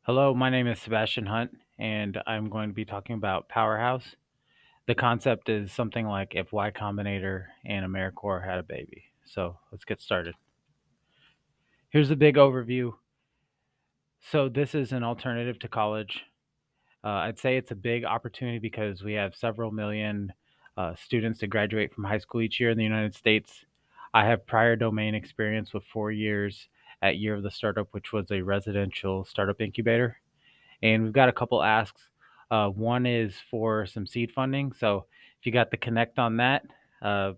Hello, my name is Sebastian Hunt, and I'm going to be talking about Powr.House. The concept is something like if Y Combinator and AmeriCorps had a baby. So let's get started. Here's a big overview. So this is an alternative to college. I'd say it's a big opportunity because we have several million students that graduate from high school each year in the United States. I have prior domain experience with 4 years at Year of the Startup, which was a residential startup incubator. And we've got a couple asks. One is for some seed funding. So if you got the connect on that, uh,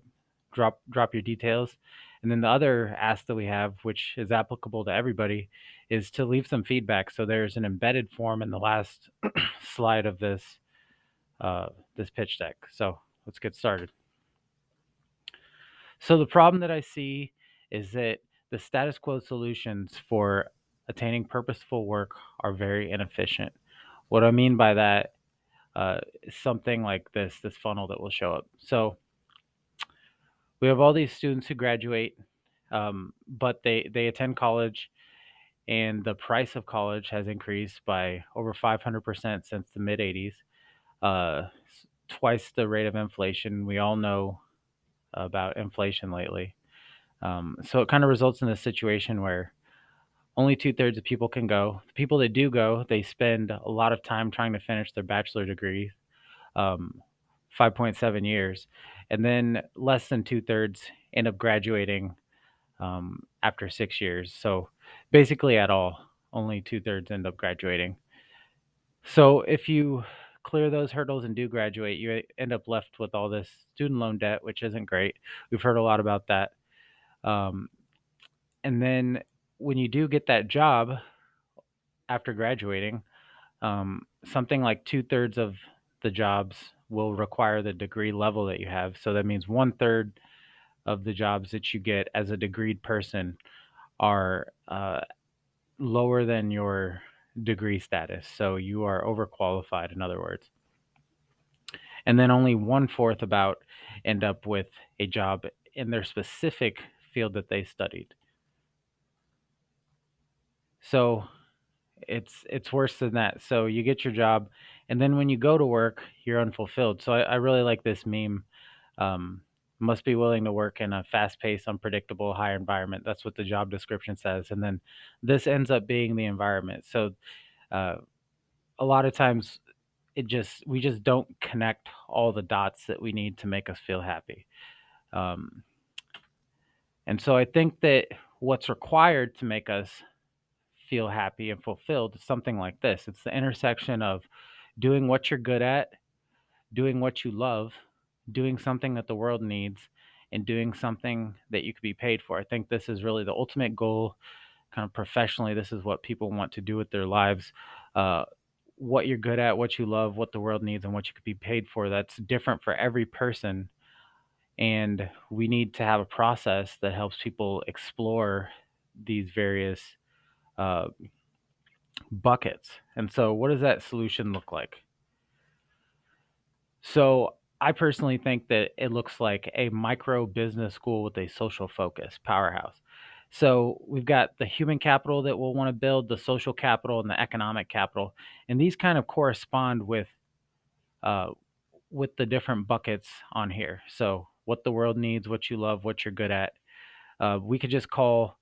drop your details. And then the other ask that we have, which is applicable to everybody, is to leave some feedback. So there's an embedded form in the last slide of this pitch deck. So let's get started. So the problem that I see is that the status quo solutions for attaining purposeful work are very inefficient. What I mean by that something like this funnel that will show up. So we have all these students who graduate, but they attend college, and the price of college has increased by over 500% since the mid 80s, twice the rate of inflation. We all know about inflation lately. So it kind of results in a situation where only two-thirds of people can go. The people that do go, they spend a lot of time trying to finish their bachelor degree, um, 5.7 years, and then less than two-thirds end up graduating after 6 years. So basically, at all, only two-thirds end up graduating. So if you clear those hurdles and do graduate, you end up left with all this student loan debt, which isn't great. We've heard a lot about that. Um, and then when you do get that job after graduating, something like two-thirds of the jobs will require the degree level that you have. So that means one-third of the jobs that you get as a degreed person are lower than your degree status. So you are overqualified, in other words. And then only one-fourth about end up with a job in their specific field that they studied. So it's worse than that. So you get your job, and then when you go to work, you're unfulfilled. So I really like this meme. Um, must be willing to work in a fast-paced, unpredictable, high environment. That's what the job description says, and then this ends up being the environment. So uh, a lot of times, we just don't connect all the dots that we need to make us feel happy. Um, and so I think that what's required to make us feel happy and fulfilled is something like this. It's the intersection of doing what you're good at, doing what you love, doing something that the world needs, and doing something that you could be paid for. I think this is really the ultimate goal, kind of professionally. This is what people want to do with their lives. Uh, what you're good at, what you love, what the world needs, and what you could be paid for. That's different for every person. And we need to have a process that helps people explore these various uh, buckets. And so, what does that solution look like? So, I personally think that it looks like a micro business school with a social focus, Powr.House. So, we've got the human capital that we'll want to build, the social capital, and the economic capital. And these kind of correspond uh, with the different buckets on here. So, what the world needs, what you love, what you're good at. We could just call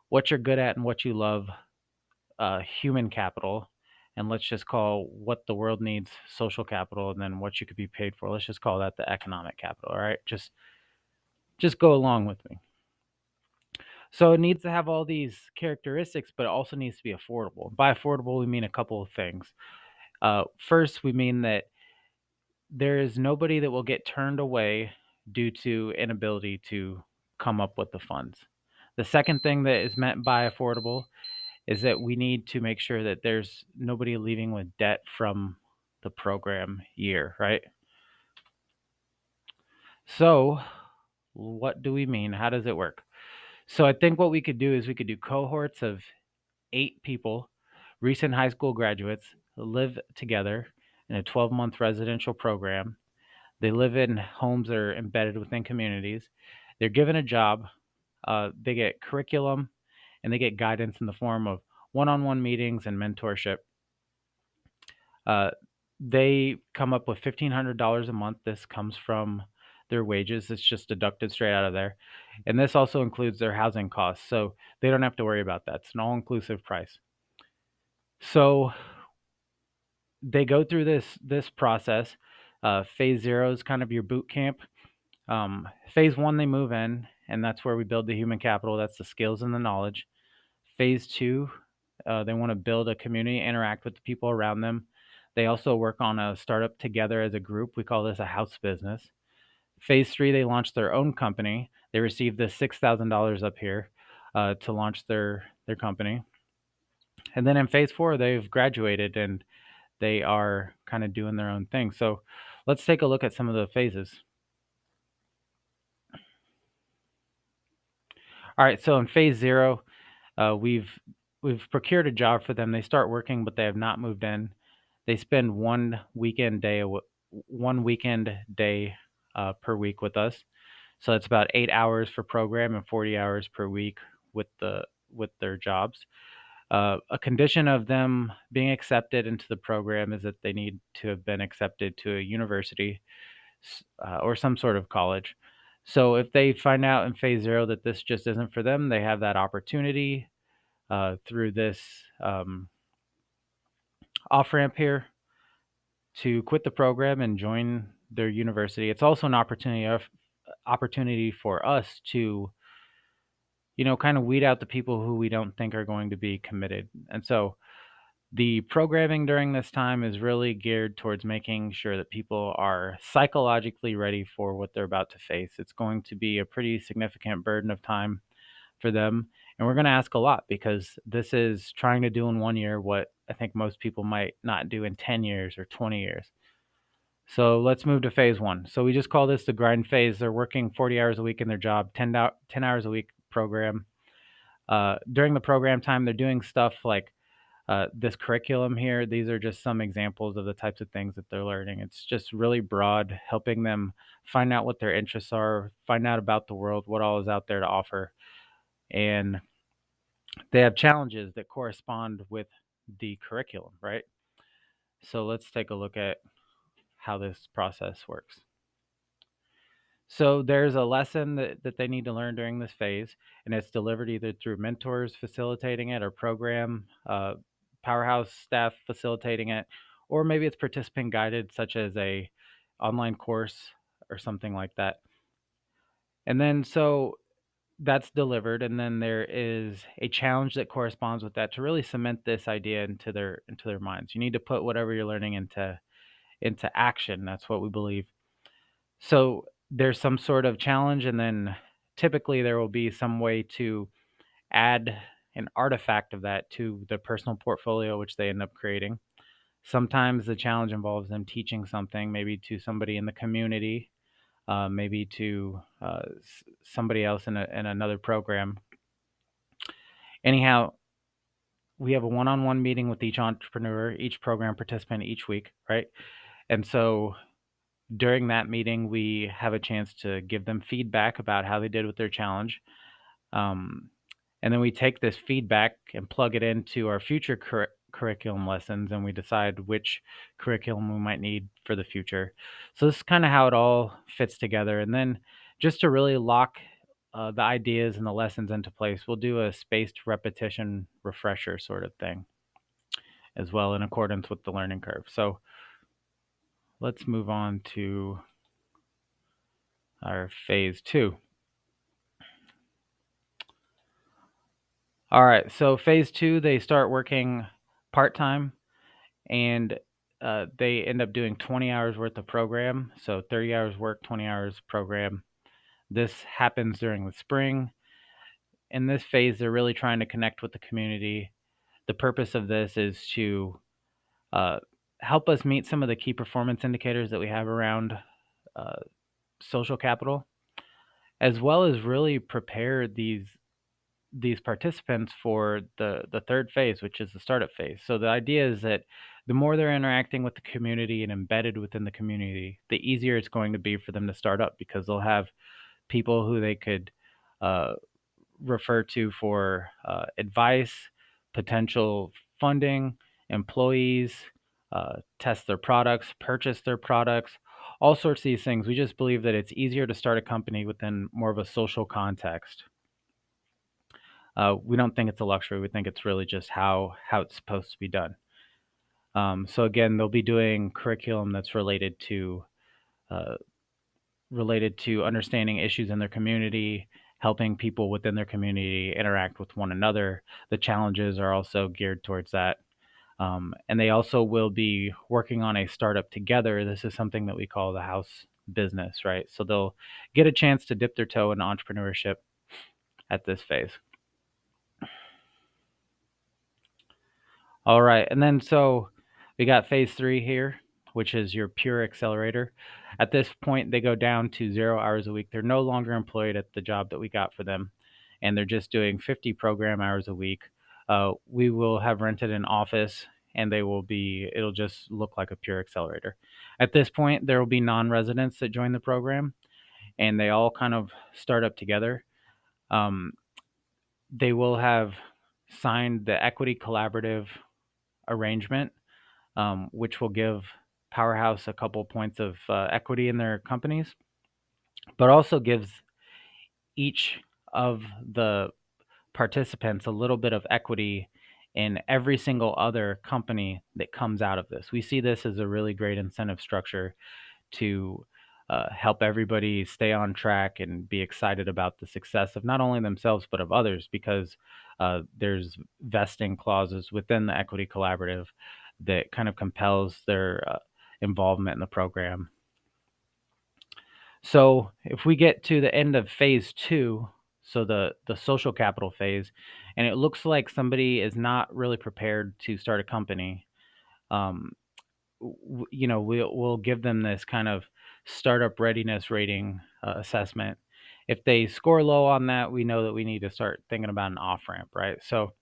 what you're good at and what you love human capital, and let's just call what the world needs social capital, and then what you could be paid for. Let's just call that the economic capital. All right, just go along with me. So it needs to have all these characteristics, but it also needs to be affordable. By affordable, we mean a couple of things. First, we mean that there is nobody that will get turned away due to inability to come up with the funds. The second thing that is meant by affordable is that we need to make sure that there's nobody leaving with debt from the program year, right? So, what do we mean? How does it work? So, I think what we could do is we could do cohorts of 8 people, recent high school graduates, live together in a 12-month residential program. They live in homes that are embedded within communities. They're given a job. They get curriculum, and they get guidance in the form of one-on-one meetings and mentorship. Uh, they come up with $1,500 a month. This comes from their wages. It's just deducted straight out of there. And this also includes their housing costs. So they don't have to worry about that. It's an all inclusive price. So they go through this process. Phase zero is kind of your boot camp. Phase one, they move in, and that's where we build the human capital. That's the skills and the knowledge. Phase two, they want to build a community, interact with the people around them. They also work on a startup together as a group. We call this a house business. Phase three, they launch their own company. They receive this $6,000 up here to launch their company. And then in phase four, they've graduated and they are kind of doing their own thing. So let's take a look at some of the phases. All right, so in phase zero, we've procured a job for them. They start working, but they have not moved in. They spend one weekend day per week with us. So it's about 8 hours for program and 40 hours per week with their jobs. A condition of them being accepted into the program is that they need to have been accepted to a university or some sort of college. So if they find out in phase zero that this just isn't for them, they have that opportunity through this off ramp here to quit the program and join their university. It's also an opportunity for us to, kind of weed out the people who we don't think are going to be committed. And so the programming during this time is really geared towards making sure that people are psychologically ready for what they're about to face. It's going to be a pretty significant burden of time for them. And we're going to ask a lot because this is trying to do in 1 year what I think most people might not do in 10 years or 20 years. So let's move to phase one. So we just call this the grind phase. They're working 40 hours a week in their job, 10 hours a week program. During the program time, they're doing stuff like this curriculum here. These are just some examples of the types of things that they're learning. It's just really broad, helping them find out what their interests are, find out about the world, what all is out there to offer. And they have challenges that correspond with the curriculum, right? So let's take a look at how this process works. So there's a lesson that they need to learn during this phase, and it's delivered either through mentors facilitating it or program Powr.House staff facilitating it, or maybe it's participant guided, such as a online course or something like that. And then so that's delivered, and then there is a challenge that corresponds with that to really cement this idea into their minds. You need to put whatever you're learning into action. That's what we believe. So there's some sort of challenge, and then typically there will be some way to add an artifact of that to the personal portfolio, which they end up creating. Sometimes the challenge involves them teaching something, maybe to somebody in the community, maybe to somebody else in another program. Anyhow, we have a one-on-one meeting with each entrepreneur, each program participant each week, right? And so during that meeting, we have a chance to give them feedback about how they did with their challenge. Um, and then we take this feedback and plug it into our future curriculum lessons, and we decide which curriculum we might need for the future. So this is kind of how it all fits together. And then just to really lock the ideas and the lessons into place, we'll do a spaced repetition refresher sort of thing as well in accordance with the learning curve. So let's move on to our phase two. All right, so phase two, they start working part time, and they end up doing 20 hours worth of program. So 30 hours work, 20 hours program. This happens during the spring. In this phase, they're really trying to connect with the community. The purpose of this is to uh, help us meet some of the key performance indicators that we have around uh, social capital, as well as really prepare these participants for the third phase, which is the startup phase. So the idea is that the more they're interacting with the community and embedded within the community, the easier it's going to be for them to start up because they'll have people who they could uh, refer to for advice, potential funding, employees, test their products, purchase their products, all sorts of these things. We just believe that it's easier to start a company within more of a social context. We don't think it's a luxury. We think it's really just how it's supposed to be done. So again, they'll be doing curriculum that's uh, related to understanding issues in their community, helping people within their community interact with one another. The challenges are also geared towards that. And they also will be working on a startup together. This is something that we call the house business, right? So they'll get a chance to dip their toe in entrepreneurship at this phase. All right. And then so we got phase 3 here, which is your pure accelerator. At this point, they go down to 0 hours a week. They're no longer employed at the job that we got for them, and they're just doing 50 program hours a week. We will have rented an office, and it'll just look like a pure accelerator. At this point, there will be non residents that join the program, and they all kind of start up together. Um, they will have signed the equity collaborative arrangement, which will give Powr.House a couple points of equity in their companies, but also gives each of the participants a little bit of equity in every single other company that comes out of this. We see this as a really great incentive structure to help everybody stay on track and be excited about the success of not only themselves but of others, because there's vesting clauses within the equity collaborative that kind of compels their involvement in the program. So if we get to the end of phase 2, so the social capital phase, and it looks like somebody is not really prepared to start a company, um, we'll give them this kind of startup readiness rating assessment. If they score low on that, we know that we need to start thinking about an off ramp, right? So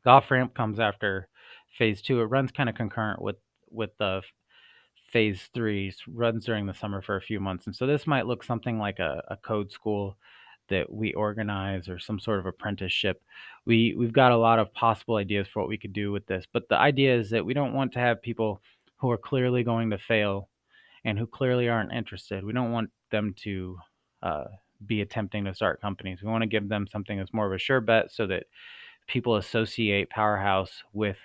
the off ramp comes after phase 2. It runs kind of concurrent with the phase 3, runs during the summer for a few months, and so this might look something like a code school that we organize, or some sort of apprenticeship. We've got a lot of possible ideas for what we could do with this, but the idea is that we don't want to have people who are clearly going to fail and who clearly aren't interested. We don't want them to uh, be attempting to start companies. We want to give them something that's more of a sure bet, so that people associate Powr.House with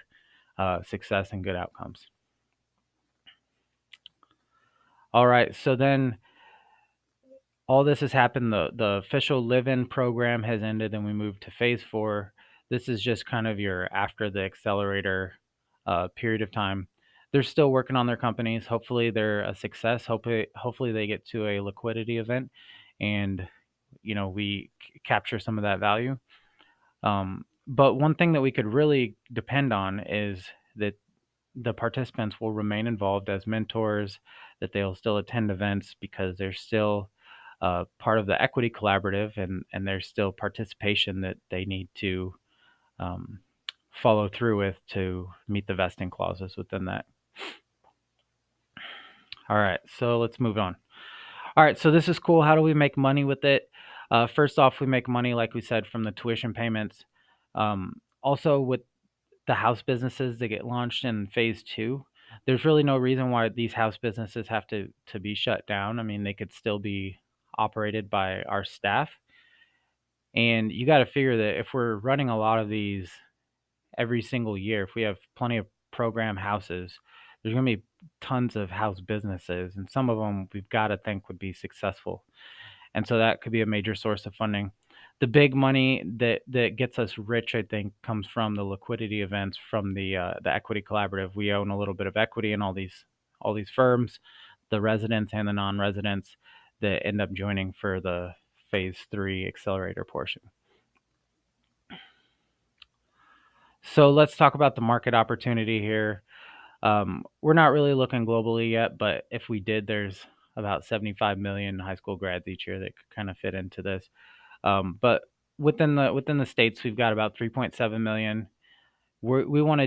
success and good outcomes. All right, so then all this has happened. The official live-in program has ended, and we moved to phase 4. This is just kind of your after the accelerator period of time. They're still working on their companies. Hopefully, they're a success. Hopefully they get to a liquidity event, and we capture some of that value. But one thing that we could really depend on is that the participants will remain involved as mentors, that they'll still attend events because they're still part of the equity collaborative, and there's still participation that they need to um, follow through with to meet the vesting clauses within that. All right, so let's move on. All right, so this is cool. How do we make money with it? First off, we make money, like we said, from the tuition payments. Also, with the house businesses that get launched in phase 2, there's really no reason why these house businesses have to be shut down. I mean, they could still be operated by our staff. And you got to figure that if we're running a lot of these every single year, if we have plenty of program houses, there's going to be tons of house businesses, and some of them we've got to think would be successful. And so that could be a major source of funding. The big money that gets us rich, I think, comes from the liquidity events from the equity collaborative. We own a little bit of equity in all these firms, the residents and the non-residents that end up joining for the phase 3 accelerator portion. So let's talk about the market opportunity here. We're not really looking globally yet, but if we did, there's about 75 million high school grads each year that could kind of fit into this. But within the states, we've got about 3.7 million. We want to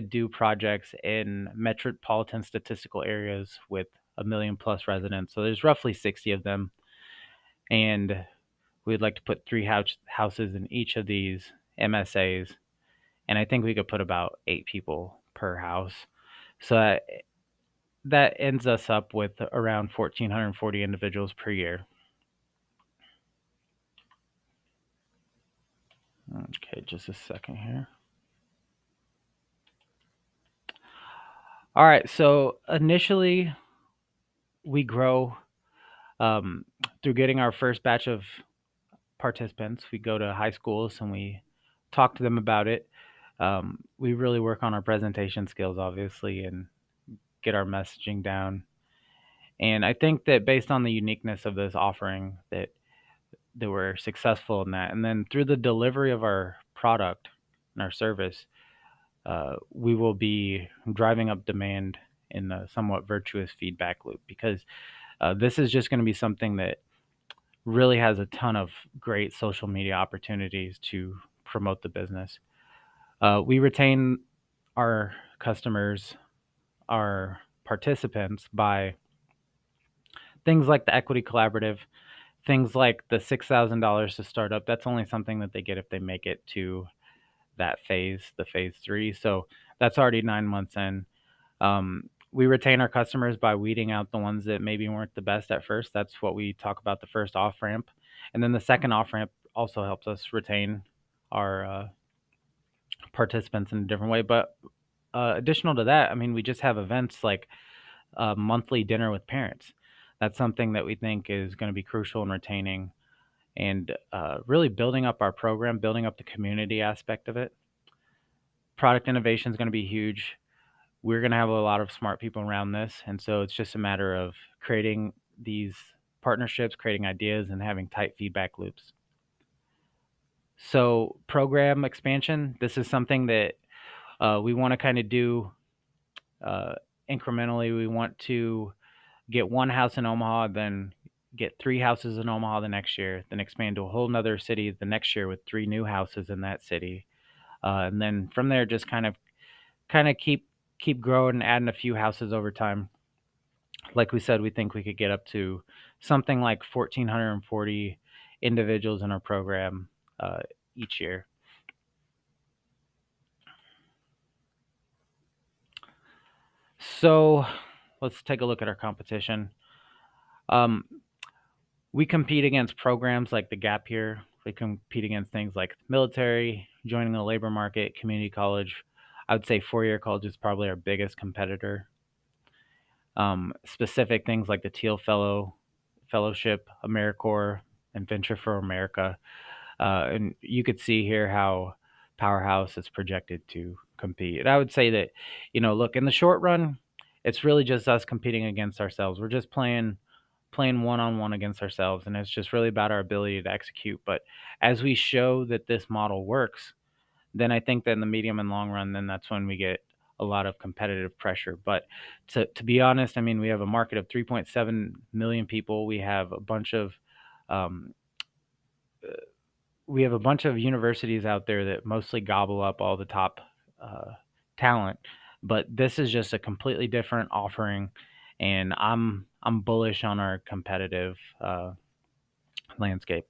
do projects in metropolitan statistical areas with a million plus residents. So there's roughly 60 of them, and we'd like to put three houses in each of these MSAs, and I think we could put about 8 people per house. So that ends us up with around 1,440 individuals per year. Okay, just a second here. All right, so initially we grow um, through getting our first batch of participants. We go to high schools and we talk to them about it. We really work on our presentation skills, obviously, and get our messaging down. And I think that based on the uniqueness of this offering, that we're successful in that. And then through the delivery of our product and our service, we will be driving up demand in a somewhat virtuous feedback loop because this is just going to be something that really has a ton of great social media opportunities to promote the business. We retain our customers, our participants by things like the equity collaborative, things like the $6,000 to start up. That's only something that they get if they make it to that phase, the phase 3. So that's already 9 months in. We retain our customers by weeding out the ones that maybe weren't the best at first. That's what we talk about, the first off ramp. And then the second off ramp also helps us retain our participants in a different way. But additional to that, I mean, we just have events like a monthly dinner with parents. That's something that we think is going to be crucial in retaining and really building up our program, building up the community aspect of it. Product innovation is going to be huge. We're going to have a lot of smart people around this. And so it's just a matter of creating these partnerships, creating ideas, and having tight feedback loops. So, program expansion, this is something that we want to kind of do uh, incrementally. We want to get one house in Omaha, then get 3 houses in Omaha the next year, then expand to a whole nother city the next year with 3 new houses in that city. And then from there, just kind of keep growing and adding a few houses over time. Like we said, we think we could get up to something like 1,440 individuals in our program each year. So let's take a look at our competition. Um, we compete against programs like the Gap Year. We compete against things like military, joining the labor market, community college. I would say four-year college is probably our biggest competitor. Specific things like the Teal Fellowship, AmeriCorps, and Venture for America. And you could see here how Powr.House is projected to compete. And I would say that, look, in the short run, it's really just us competing against ourselves. We're just playing one on one against ourselves, and it's just really about our ability to execute. But as we show that this model works, then I think that in the medium and long run, then that's when we get a lot of competitive pressure. But to be honest, I mean, we have a market of 3.7 million people. Um, we have a bunch of universities out there that mostly gobble up all the top uh, talent. But this is just a completely different offering, and I'm bullish on our competitive landscape.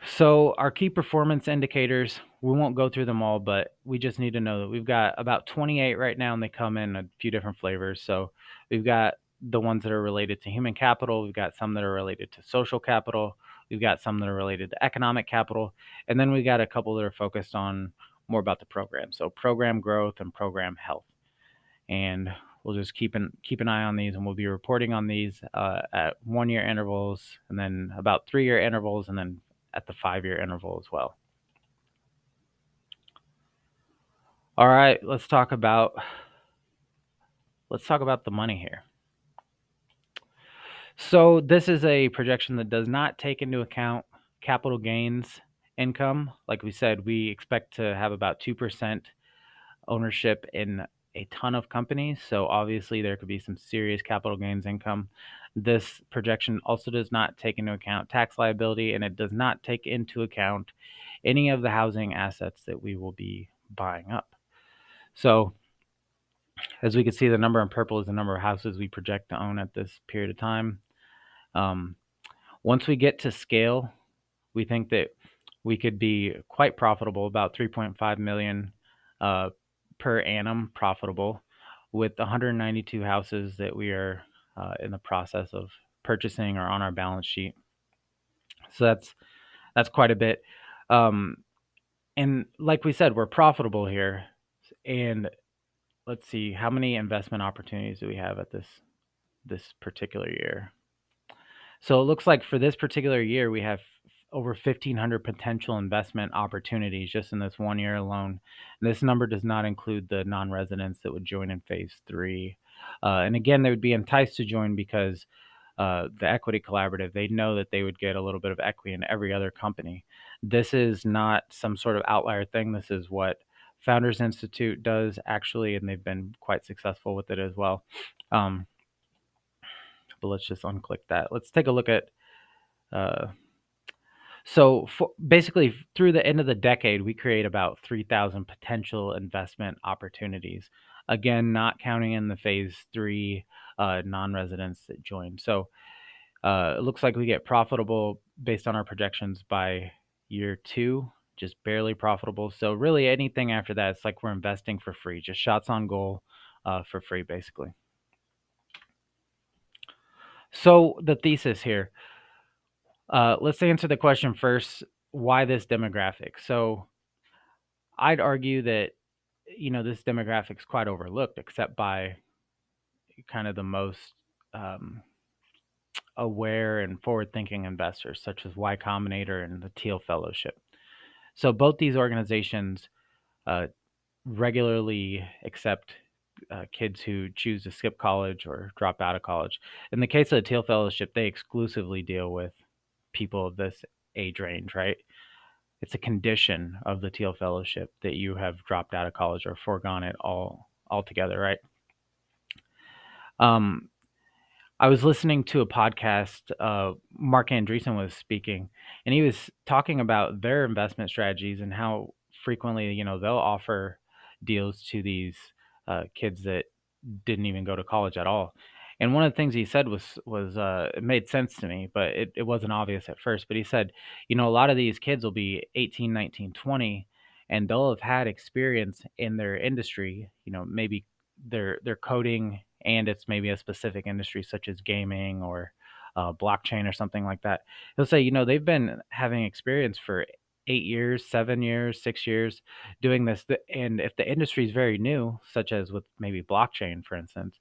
So our key performance indicators, we won't go through them all, but we just need to know that we've got about 28 right now, and they come in a few different flavors. So we've got the ones that are related to human capital, we've got some that are related to social capital, we've got some that are related to economic capital, and then we got a couple that are focused on more about the program. So program growth and program health. And we'll just keep an eye on these, and we'll be reporting on these at 1 year intervals, and then about 3 year intervals, and then at the 5 year interval as well. All right, let's talk about the money here. So this is a projection that does not take into account capital gains income. Like we said, we expect to have about 2% ownership in a ton of companies. So obviously there could be some serious capital gains income. This projection also does not take into account tax liability, and it does not take into account any of the housing assets that we will be buying up. So as we can see, the number in purple is the number of houses we project to own at this period of time. Um, Once we get to scale, we think that we could be quite profitable, about 3.5 million uh, per annum profitable, with 192 houses that we are in the process of purchasing or on our balance sheet. So that's quite a bit. Um, and like we said, we're profitable here. And let's see, how many investment opportunities do we have at this particular year? So it looks like for this particular year, we have over 1,500 potential investment opportunities just in this 1 year alone. And this number does not include the non-residents that would join in phase three. And again, they would be enticed to join because the equity collaborative, they know that they would get a little bit of equity in every other company. This is not some sort of outlier thing. This is what Founders Institute does actually, and they've been quite successful with it as well. Um, but let's just unclick that. Let's take a look at uh, basically, through the end of the decade, we create about 3,000 potential investment opportunities. Again, not counting in the phase three non-residents that join. So it looks like we get profitable based on our projections by year two, just barely profitable. So really, anything after that, it's like we're investing for free, just shots on goal for free, basically. So the thesis here. Let's answer the question first. Why this demographic? So I'd argue that this demographic's quite overlooked, except by kind of the most um, aware and forward-thinking investors, such as Y Combinator and the Teal Fellowship. So both these organizations uh, regularly accept kids who choose to skip college or drop out of college. In the case of the Teal Fellowship, they exclusively deal with people of this age range, right? It's a condition of the Teal Fellowship that you have dropped out of college or foregone it all altogether, right? Um, I was listening to a podcast. Mark Andreessen was speaking, and he was talking about their investment strategies and how frequently, they'll offer deals to these kids that didn't even go to college at all. And one of the things he said was it made sense to me, but it wasn't obvious at first. But he said, a lot of these kids will be 18, 19, 20, and they'll have had experience in their industry. Maybe they're coding, and it's maybe a specific industry such as gaming or blockchain or something like that. He'll say, they've been having experience for 8 years, 7 years, 6 years doing this. And if the industry is very new, such as with maybe blockchain, for instance,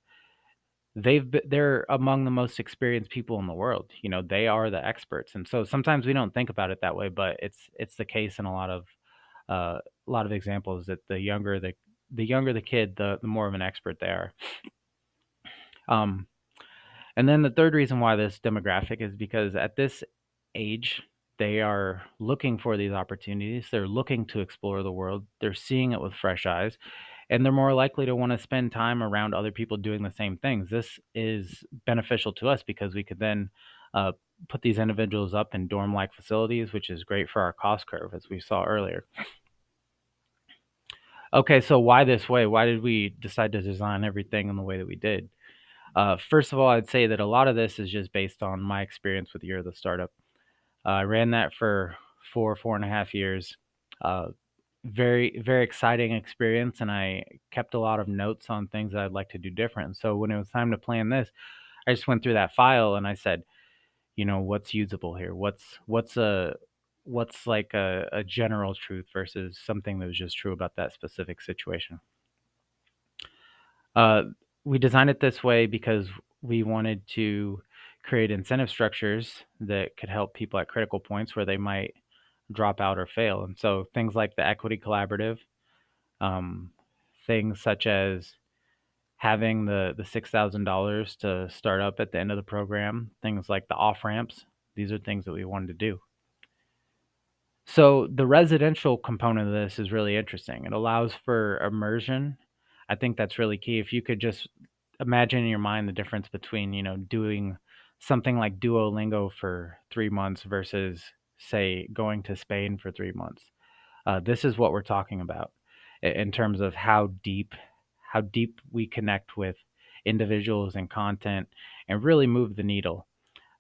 they're among the most experienced people in the world. They are the experts, and so sometimes we don't think about it that way, but it's the case in a lot of examples that the younger the kid, the more of an expert they are. Um, and then the third reason why this demographic is because at this age, they are looking for these opportunities. They're looking to explore the world. They're seeing it with fresh eyes, and they're more likely to want to spend time around other people doing the same things. This is beneficial to us because we could then uh, put these individuals up in dorm-like facilities, which is great for our cost curve, as we saw earlier. Okay, so why this way? Why did we decide to design everything in the way that we did? First of all, I'd say that a lot of this is just based on my experience with Year of the Startup. I ran that for 4.5 years. Uh, very, very exciting experience, and I kept a lot of notes on things that I'd like to do different. So when it was time to plan this, I just went through that file and I said, what's usable here? What's like a general truth versus something that was just true about that specific situation. Uh, we designed it this way because we wanted to create incentive structures that could help people at critical points where they might drop out or fail. And so things like the equity collaborative, um, things such as having the $6,000 to start up at the end of the program, things like the off ramps. These are things that we wanted to do. So the residential component of this is really interesting. It allows for immersion. I think that's really key. If you could just imagine in your mind the difference between, doing something like Duolingo for 3 months versus, say, going to Spain for 3 months. This is what we're talking about in terms of how deep we connect with individuals and content and really move the needle.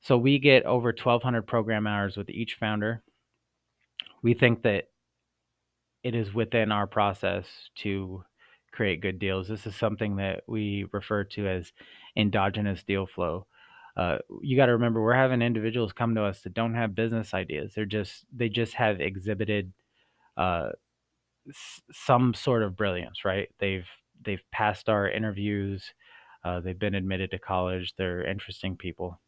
So we get over 1,200 program hours with each founder. We think that it is within our process to create good deals. This is something that we refer to as endogenous deal flow. You got to remember, we're having individuals come to us that don't have business ideas. They just have exhibited uh, some sort of brilliance, right? They've passed our interviews. They've been admitted to college. They're interesting people.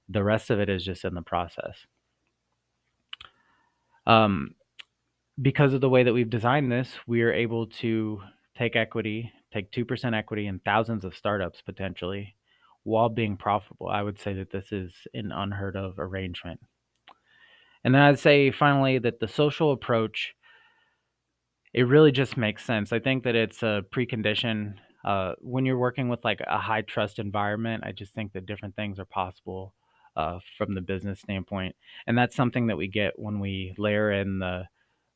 The rest of it is just in the process. Um, because of the way that we've designed this, we are able to take 2% equity in thousands of startups potentially while being profitable. I would say that this is an unheard of arrangement. And then I'd say finally that the social approach, it really just makes sense. I think that it's a precondition. When you're working with like a high trust environment, I just think that different things are possible from the business standpoint. And that's something that we get when we layer in the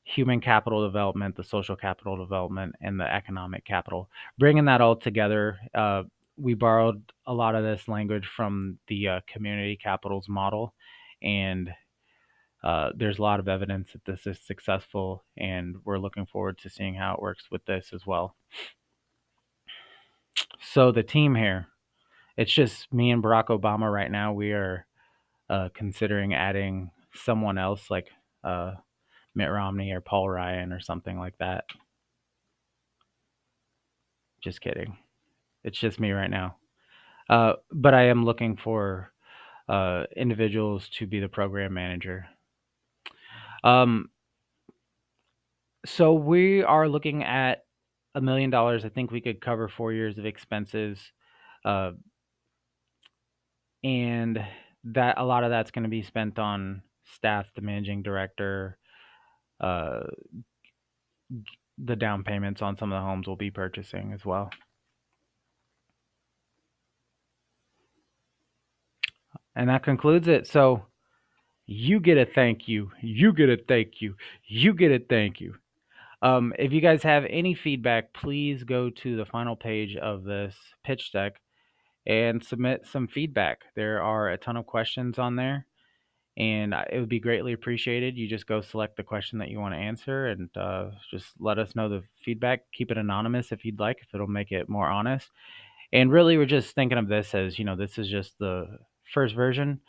human capital development, the social capital development, and the economic capital. Bringing that all together, we borrowed a lot of this language from the community capitals model. And there's a lot of evidence that this is successful, and we're looking forward to seeing how it works with this as well. So the team here, it's just me and Barack Obama right now. We are considering adding someone else like uh, Mitt Romney or Paul Ryan or something like that. Just kidding. It's just me right now. But I am looking for individuals to be the program manager. Um, so we are looking at $1 million. I think we could cover 4 years of expenses, uh, and that a lot of that's going to be spent on staff, the managing director, uh, the down payments on some of the homes we'll be purchasing as well. And that concludes it. So you get a thank you. You get a thank you. You get a thank you. If you guys have any feedback, please go to the final page of this pitch deck and submit some feedback. There are a ton of questions on there, and it would be greatly appreciated. You just go select the question that you want to answer and just let us know the feedback. Keep it anonymous if you'd like, if it'll make it more honest. And really, we're just thinking of this as, this is just the first version.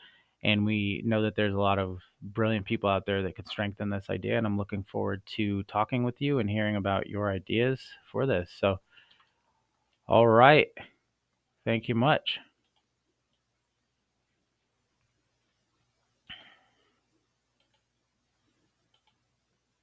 And we know that there's a lot of brilliant people out there that could strengthen this idea. And I'm looking forward to talking with you and hearing about your ideas for this. So, all right. Thank you much.